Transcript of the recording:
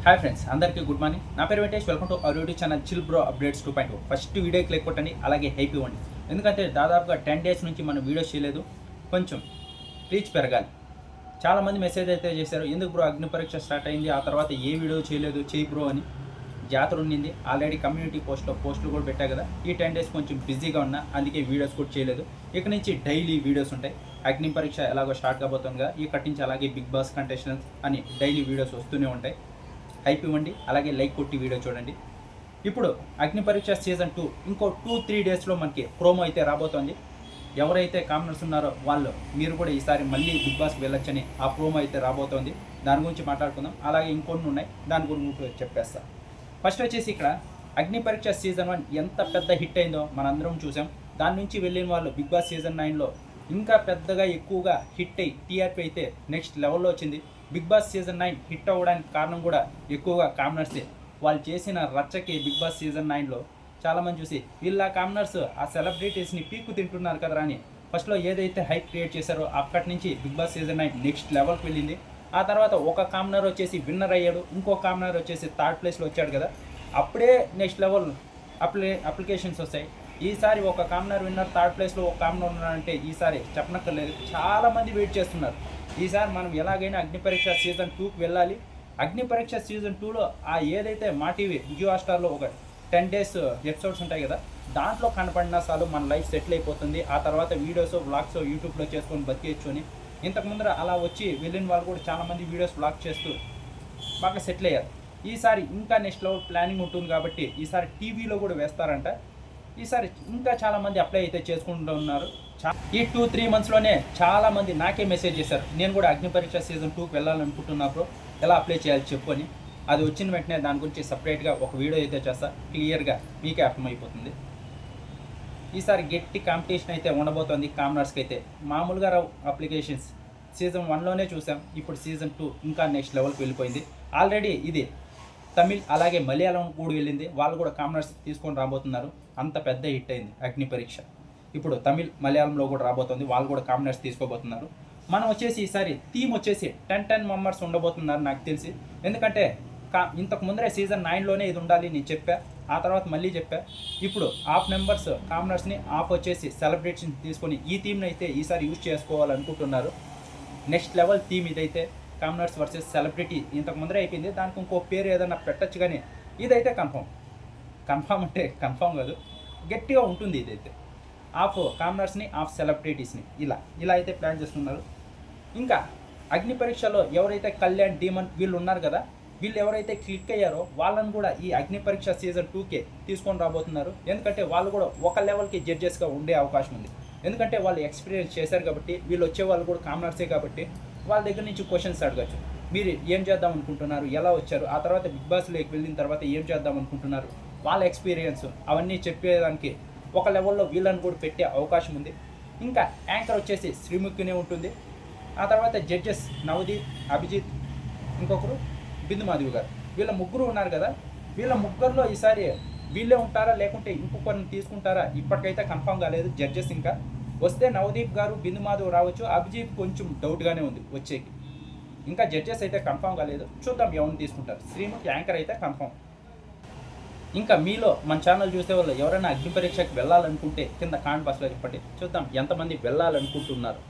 Hi friends, అందరికీ good morning. నా పేరు Venkatesh. Welcome to our YouTube channel chill bro updates 2.0. First video click కొట్టండి, అలాగే హైప్ ఇవ్వండి. ఎందుకంటే దాదాపుగా 10 days నుంచి మనం వీడియోస్ చేయలేదు. కొంచెం రీచ్ పెరగాలి. చాలామంది మెసేజ్ అయితే చేశారు, ఎందుకు బ్రో అగ్ని పరీక్ష స్టార్ట్ అయింది, ఆ తర్వాత ఏ వీడియో చేయలేదు, చేయి బ్రో అని. జాతర ఉండింది, ఆల్రెడీ కమ్యూనిటీ పోస్టులు కూడా పెట్టా కదా. ఈ 10 days కొంచెం బిజీగా ఉన్నా, అందుకే వీడియోస్ కూడా చేయలేదు. ఇక నుంచి డైలీ వీడియోస్ ఉంటాయి. అగ్ని పరీక్ష ఎలాగో స్టార్ట్ కాబోతుంది కదా, ఇక్కడి నుంచి అలాగే బిగ్ బాస్ కంటెస్టెంట్స్ అని డైలీ వీడియోస్ వస్తూనే ఉంటాయి. హైప్ ఇవ్వండి, అలాగే లైక్ కొట్టి వీడియో చూడండి. ఇప్పుడు అగ్ని పరీక్ష సీజన్ 2 ఇంకో 2-3 డేస్లో మనకి ప్రోమో అయితే రాబోతోంది. ఎవరైతే కామనర్స్ ఉన్నారో వాళ్ళు మీరు కూడా ఈసారి మళ్ళీ బిగ్ బాస్కి వెళ్ళొచ్చని ఆ ప్రోమో అయితే రాబోతోంది. దాని గురించి మాట్లాడుకుందాం. అలాగే ఇంకొన్ని ఉన్నాయి, దాని గురించి చెప్పేస్తా. ఫస్ట్ వచ్చేసి ఇక్కడ అగ్ని పరీక్ష సీజన్ 1 ఎంత పెద్ద హిట్ అయిందో మనందరం చూసాం. దాని నుంచి వెళ్ళిన వాళ్ళు బిగ్ బాస్ సీజన్ 9లో ఇంకా పెద్దగా ఎక్కువగా హిట్ అయ్యి టీఆర్పీ అయితే నెక్స్ట్ లెవెల్లో వచ్చింది. బిగ్ బాస్ సీజన్ 9 హిట్ అవ్వడానికి కారణం కూడా ఎక్కువగా కామనర్సే. వాళ్ళు చేసిన రచ్చకి బిగ్ బాస్ సీజన్ 9లో చాలామంది చూసి వీళ్ళ కామనర్స్ ఆ సెలబ్రిటీస్ని పీక్కు తింటున్నారు కదరా అని ఫస్ట్లో ఏదైతే హైప్ క్రియేట్ చేశారో అక్కడి నుంచి బిగ్ బాస్ సీజన్ 9 నెక్స్ట్ లెవెల్కి వెళ్ళింది. ఆ తర్వాత ఒక కామనర్ వచ్చేసి విన్నర్ అయ్యాడు, ఇంకో కామనర్ వచ్చేసి థర్డ్ ప్లేస్లో వచ్చాడు కదా. అప్పుడే నెక్స్ట్ లెవెల్ అప్లికేషన్స్ వస్తాయి. ఈసారి ఒక కామనర్ విన్నర్, థర్డ్ ప్లేస్లో ఒక కామనర్ ఉన్నారంటే ఈసారి చెప్పనక్కర్లేదు, చాలామంది వెయిట్ చేస్తున్నారు. ఈసారి మనం ఎలాగైనా అగ్ని పరీక్ష సీజన్ 2కి వెళ్ళాలి. అగ్ని పరీక్ష సీజన్ 2లో ఆ ఏదైతే మా టీవీ జియో హాట్‌స్టార్లో ఒక 10 days ఎపిసోడ్స్ ఉంటాయి కదా, దాంట్లో కనపడినా చాలు మన లైఫ్ సెటిల్ అయిపోతుంది. ఆ తర్వాత వీడియోస్ వ్లాగ్స్ యూట్యూబ్లో చేసుకొని బతికేయచ్చు అని ఇంతకుముందర అలా వచ్చి వెళ్ళిన వాళ్ళు కూడా చాలామంది వీడియోస్ వ్లాగ్ చేస్తూ బాగా సెటిల్ అయ్యారు. ఈసారి ఇంకా నెక్స్ట్ లెవెల్ ప్లానింగ్ ఉంటుంది కాబట్టి ఈసారి టీవీలో కూడా వేస్తారంట. ఈసారి ఇంకా చాలామంది అప్లై అయితే చేసుకుంటూ ఉన్నారు. ఈ 2-3 monthsలోనే చాలామంది నాకే మెసేజ్ చేశారు, నేను కూడా అగ్ని పరీక్ష సీజన్ 2కి వెళ్ళాలనుకుంటున్నప్పుడు ఎలా అప్లై చేయాలి చెప్పు అని. అది వచ్చిన వెంటనే దాని గురించి సపరేట్గా ఒక వీడియో అయితే చేస్తా, క్లియర్గా మీకే అర్థమైపోతుంది. ఈసారి గట్టి కాంపిటీషన్ అయితే ఉండబోతోంది కామనర్స్కి అయితే. మామూలుగా రావు అప్లికేషన్స్. సీజన్ 1లోనే చూసాం, ఇప్పుడు సీజన్ 2 ఇంకా నెక్స్ట్ లెవెల్కి వెళ్ళిపోయింది. ఆల్రెడీ ఇది తమిళ్ అలాగే మలయాళం కూడా వెళ్ళింది, వాళ్ళు కూడా కామనర్స్ తీసుకొని రాబోతున్నారు. అంత పెద్ద హిట్ అయింది అగ్ని పరీక్ష. ఇప్పుడు తమిళ్ మలయాళంలో కూడా రాబోతుంది, వాళ్ళు కూడా కామనర్స్ తీసుకోబోతున్నారు. మనం వచ్చేసి ఈసారి థీమ్ వచ్చేసి 10 మెంబర్స్ ఉండబోతున్నారు నాకు తెలిసి. ఎందుకంటే ఇంతకు ముందరే సీజన్ 9లోనే ఇది ఉండాలి నేను చెప్పా, ఆ తర్వాత మళ్ళీ చెప్పా. ఇప్పుడు హాఫ్ మెంబర్స్ కామనర్స్ని, హాఫ్ వచ్చేసి సెలబ్రిటీస్ని తీసుకొని ఈ థీమ్ని అయితే ఈసారి యూజ్ చేసుకోవాలనుకుంటున్నారు. నెక్స్ట్ లెవెల్ థీమ్ ఇదైతే, కామనర్స్ వర్సెస్ సెలబ్రిటీ. ఇంతకు ముందరే అయిపోయింది, దానికి ఇంకో పేరు ఏదైనా పెట్టచ్చు, కానీ ఇదైతే కన్ఫామ్ అంటే కన్ఫామ్ కాదు, గట్టిగా ఉంటుంది ఇదైతే. హాఫ్ కామనర్స్ని, హాఫ్ సెలబ్రిటీస్ని ఇలా అయితే ప్లాన్ చేస్తున్నారు. ఇంకా అగ్ని పరీక్షలో ఎవరైతే కళ్యాణ్, డీమన్ వీళ్ళు ఉన్నారు కదా, వీళ్ళు ఎవరైతే క్లిక్ అయ్యారో వాళ్ళని కూడా ఈ అగ్ని పరీక్ష సీజన్ 2కే తీసుకొని రాబోతున్నారు. ఎందుకంటే వాళ్ళు కూడా ఒక లెవెల్కి జడ్జెస్గా ఉండే అవకాశం ఉంది. ఎందుకంటే వాళ్ళు ఎక్స్పీరియన్స్ చేశారు కాబట్టి, వీళ్ళు వచ్చే వాళ్ళు కూడా కామనర్సే కాబట్టి వాళ్ళ దగ్గర నుంచి క్వశ్చన్స్ అడగచ్చు. మీరు ఏం చేద్దాం అనుకుంటున్నారు, ఎలా వచ్చారు, ఆ తర్వాత బిగ్ బాస్లోకి వెళ్ళిన తర్వాత ఏం చేద్దాం అనుకుంటున్నారు, వాళ్ళ ఎక్స్పీరియన్స్ అవన్నీ చెప్పేదానికి ఒక లెవెల్లో వీళ్ళని కూడా పెట్టే అవకాశం ఉంది. ఇంకా యాంకర్ వచ్చేసి శ్రీముఖినే ఉంటుంది. ఆ తర్వాత జడ్జెస్ నవదీప్, అభిజిత్, ఇంకొకరు బిందు మాధవి గారు. వీళ్ళ ముగ్గురు ఉన్నారు కదా. వీళ్ళ ముగ్గురులో ఈసారి వీళ్ళే ఉంటారా లేకుంటే ఇంకొకరిని తీసుకుంటారా ఇప్పటికైతే కన్ఫామ్ కాలేదు. జడ్జెస్ ఇంకా వస్తే నవదీప్ గారు, బిందు మాధవ్ రావచ్చు. అభిజిత్ కొంచెం డౌట్గానే ఉంది వచ్చేకి. ఇంకా జడ్జెస్ అయితే కన్ఫామ్ కాలేదు, చూద్దాం ఎవరిని తీసుకుంటారు. శ్రీముఖి యాంకర్ అయితే కన్ఫామ్. ఇంకా మీలో మన ఛానల్ చూసే వాళ్ళు ఎవరైనా అగ్ని పరీక్షకి వెళ్ళాలనుకుంటే కింద కామెంట్ బాక్స్లో చెప్పండి, చూద్దాం ఎంతమంది వెళ్ళాలనుకుంటున్నారు.